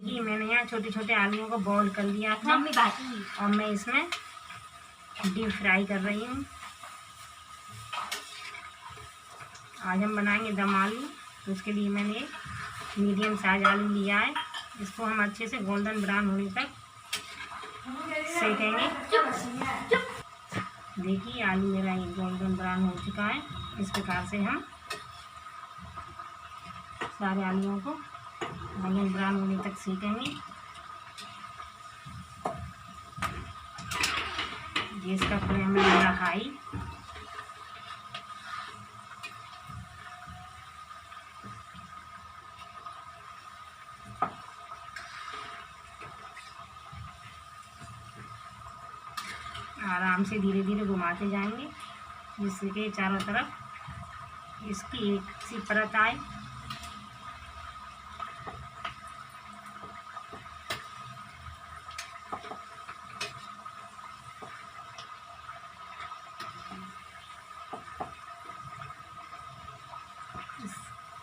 ये मैंने यहाँ छोटे छोटे आलूओं को बॉईल कर लिया था और मैं इसमें डीप फ्राई कर रही हूँ। आज हम बनाएंगे दम आलू, तो उसके लिए मैंने एक मीडियम साइज आलू लिया है। इसको हम अच्छे से गोल्डन ब्राउन होने तक सेकेंगे। देखिए आलू मेरा ये गोल्डन ब्राउन हो चुका है। इस प्रकार से हम सारे आलूओं को गोल्डन ब्राउन होने तक सेकेंगे। गैस का फ्लेम है मेरा हाई। आराम से धीरे धीरे घुमाते जाएंगे जिससे कि चारों तरफ इसकी एक सी परत आए।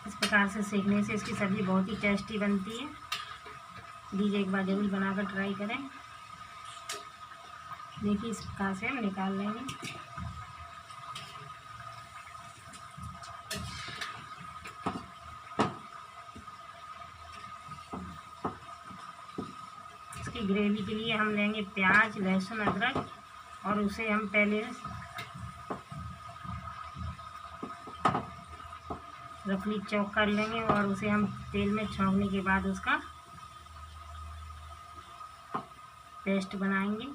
इस प्रकार से सेकने से इसकी सब्ज़ी बहुत ही टेस्टी बनती है। प्लीज़ एक बार जरूर बनाकर ट्राई करें। देखिए इस प्रकार से हम निकाल लेंगे। इसकी ग्रेवी के लिए हम लेंगे प्याज, लहसुन, अदरक और उसे हम पहले रफली चॉप कर लेंगे और उसे हम तेल में छौंकने के बाद उसका पेस्ट बनाएंगे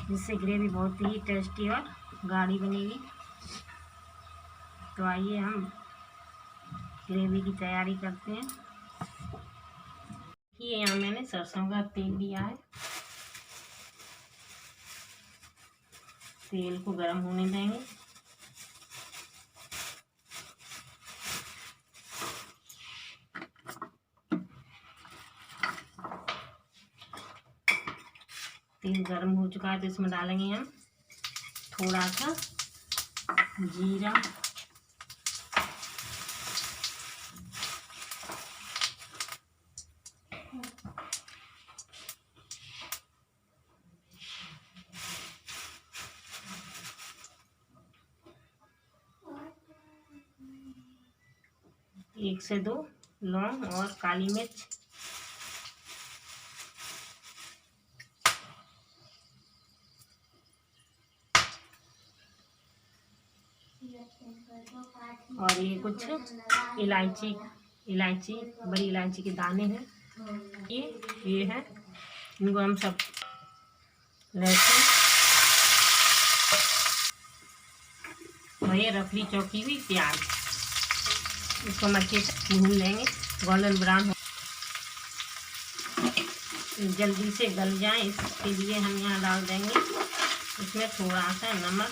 जिससे ग्रेवी बहुत ही टेस्टी और गाढ़ी बनेगी। तो आइए हम ग्रेवी की तैयारी करते हैं। ये यहाँ मैंने सरसों का तेल लिया है। तेल को गर्म होने देंगे। तेल गर्म हो चुका है तो इसमें डालेंगे हम थोड़ा सा जीरा, एक से दो लौंग और काली मिर्च। और ये कुछ इलायची बड़ी इलायची के दाने हैं। ये है, इनको हम सब लहसुन और ये रफली चौकी हुई प्याज, इसको हम अच्छे से भून लेंगे गोल्डन ब्राउन जल्दी से गल जाए। इसके लिए हम यहाँ डाल देंगे इसमें थोड़ा सा नमक,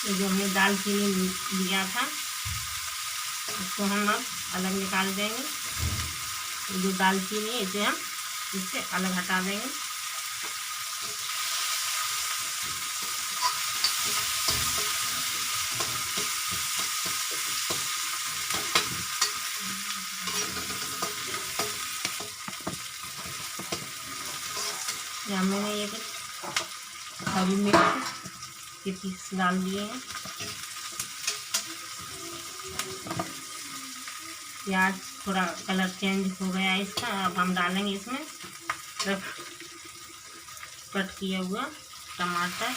ये जो हमने दालचीनी लिया था इसको हम अब अलग निकाल देंगे। ये जो दालचीनी है इसे हम इससे अलग हटा देंगे। यहाँ मैंने एक हरी मिर्च के पीस डाल दिए हैं। प्याज थोड़ा कलर चेंज हो गया है इसका। अब हम डालेंगे इसमें कट किया हुआ टमाटर,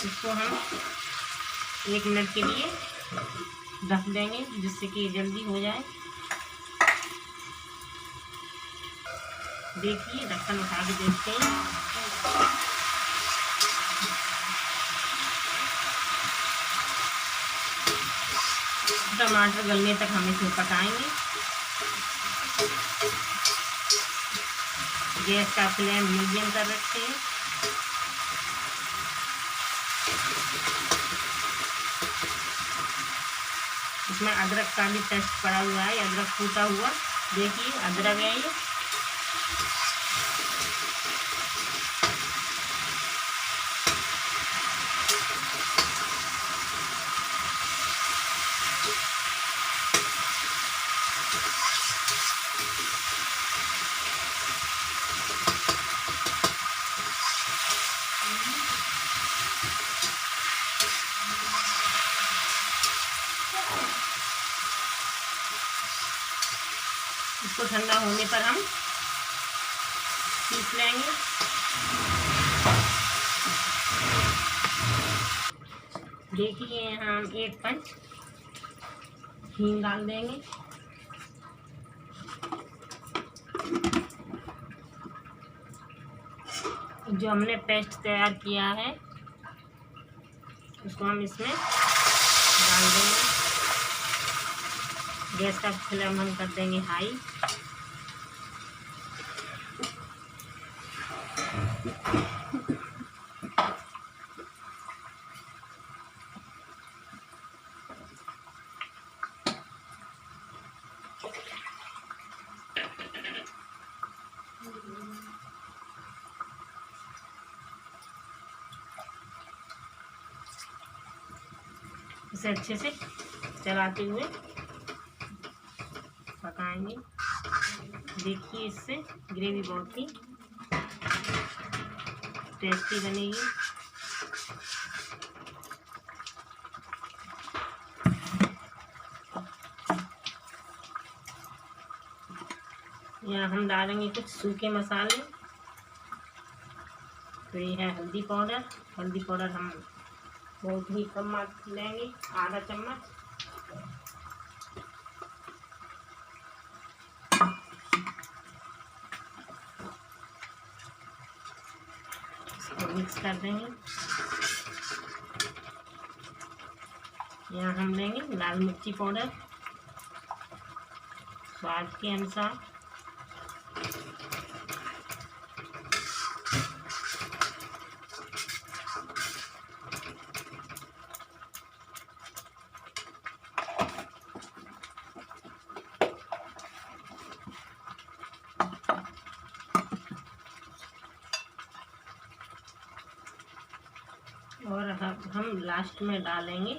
इसको हम 1 मिनट के लिए ढक देंगे जिससे कि जल्दी हो जाए। देखिए ढक्कन उठा के देखते हैं। टमाटर गलने तक हम इसे पकाएंगे। गैस का फ्लेम मीडियम कर रखते हैं। इसमें अदरक का भी पेस्ट पड़ा हुआ है, अदरक कूटा हुआ, देखिए अदरक है ये। इसको ठंडा होने पर हम पीस लेंगे। देखिए हम 1 पंच हींग डाल देंगे। जो हमने पेस्ट तैयार किया है उसको हम इसमें डाल देंगे। गैस का फ्लेम हम कर देंगे हाई। इसे अच्छे से चलाते हुए पकाएंगे। देखिए इससे ग्रेवी बहुत ही टेस्टी बनेगी। यहाँ हम डालेंगे कुछ सूखे मसाले। तो ये है हल्दी पाउडर। हल्दी पाउडर हम बहुत ही कम मात्रा लेंगे, आधा चम्मच। इसको मिक्स कर देंगे। यहाँ हम लेंगे लाल मिर्ची पाउडर स्वाद के अनुसार। और हम लास्ट में डालेंगे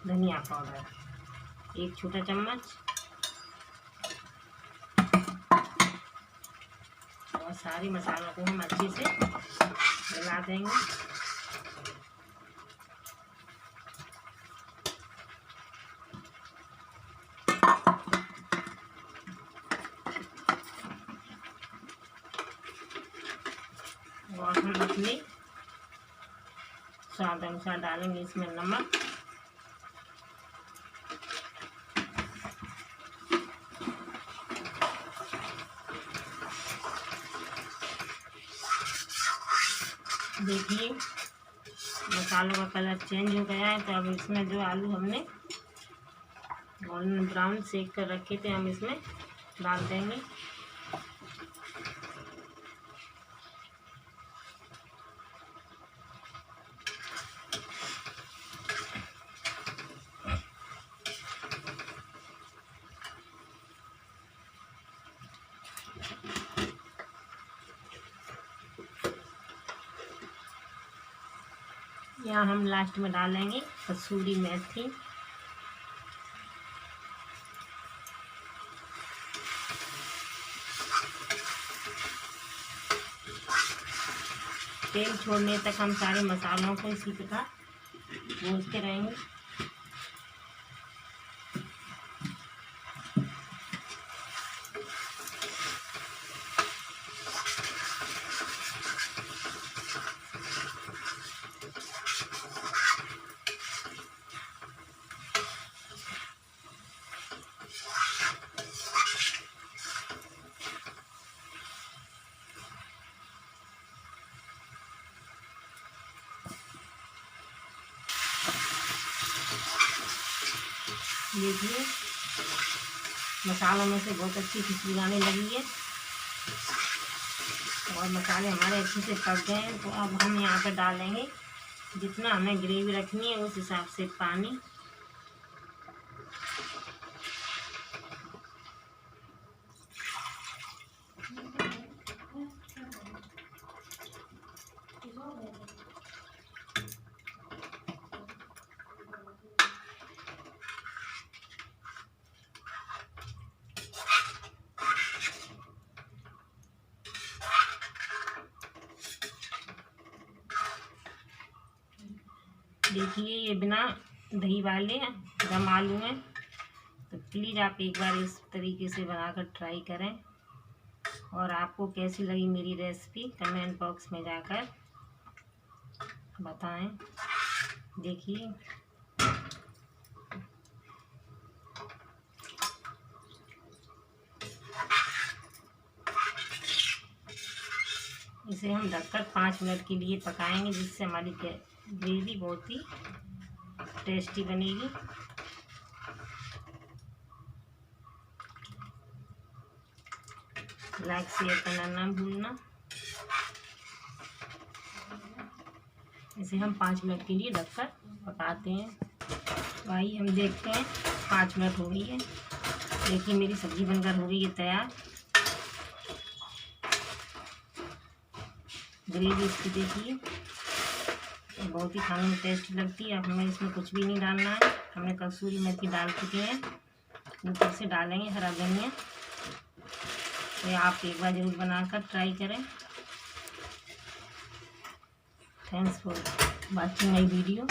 धनिया पाउडर 1 छोटा चम्मच। और सारी मसालों को हम अच्छे से मिला देंगे। और हम अपने स्वाद अनुसार डालेंगे इसमें नमक। देखिए मसालों का कलर चेंज हो गया है। तो अब इसमें जो आलू हमने गोल्डन ब्राउन सेक कर रखे थे हम इसमें डाल देंगे। यहाँ हम लास्ट में डालेंगे कसूरी मेथी। तेल छोड़ने तक हम सारे मसालों को इसी प्रकार भूनते रहेंगे। देखिए मसालों में से बहुत अच्छी खुशबू आने लगी है और मसाले हमारे अच्छे से पक गए हैं। तो अब हम यहाँ पर डालेंगे जितना हमें ग्रेवी रखनी है उस हिसाब से पानी। देखिए ये बिना दही वाले दम आलू हैं। तो प्लीज़ आप एक बार इस तरीके से बनाकर ट्राई करें और आपको कैसी लगी मेरी रेसिपी कमेंट बॉक्स में जाकर बताएं। देखिए इसे हम ढककर 5 मिनट के लिए पकाएंगे, जिससे हमारी ग्रेवी बहुत ही टेस्टी बनेगी। लाइक शेयर करना ना भूलना। इसे हम 5 मिनट के लिए ढककर पकाते हैं। तो आइए हम देखते हैं 5 मिनट हो गई है। देखिए मेरी सब्ज़ी बनकर हो गई है तैयार। ग्रेवी इसकी देखिए बहुत ही खाने में टेस्टी लगती है। अब हमें इसमें कुछ भी नहीं डालना है, हमने कसूरी मेथी डाल चुके हैं। ऊपर से डालेंगे हरा धनिया। तो आप एक बार ज़रूर बनाकर ट्राई करें। Thanks for watching my video.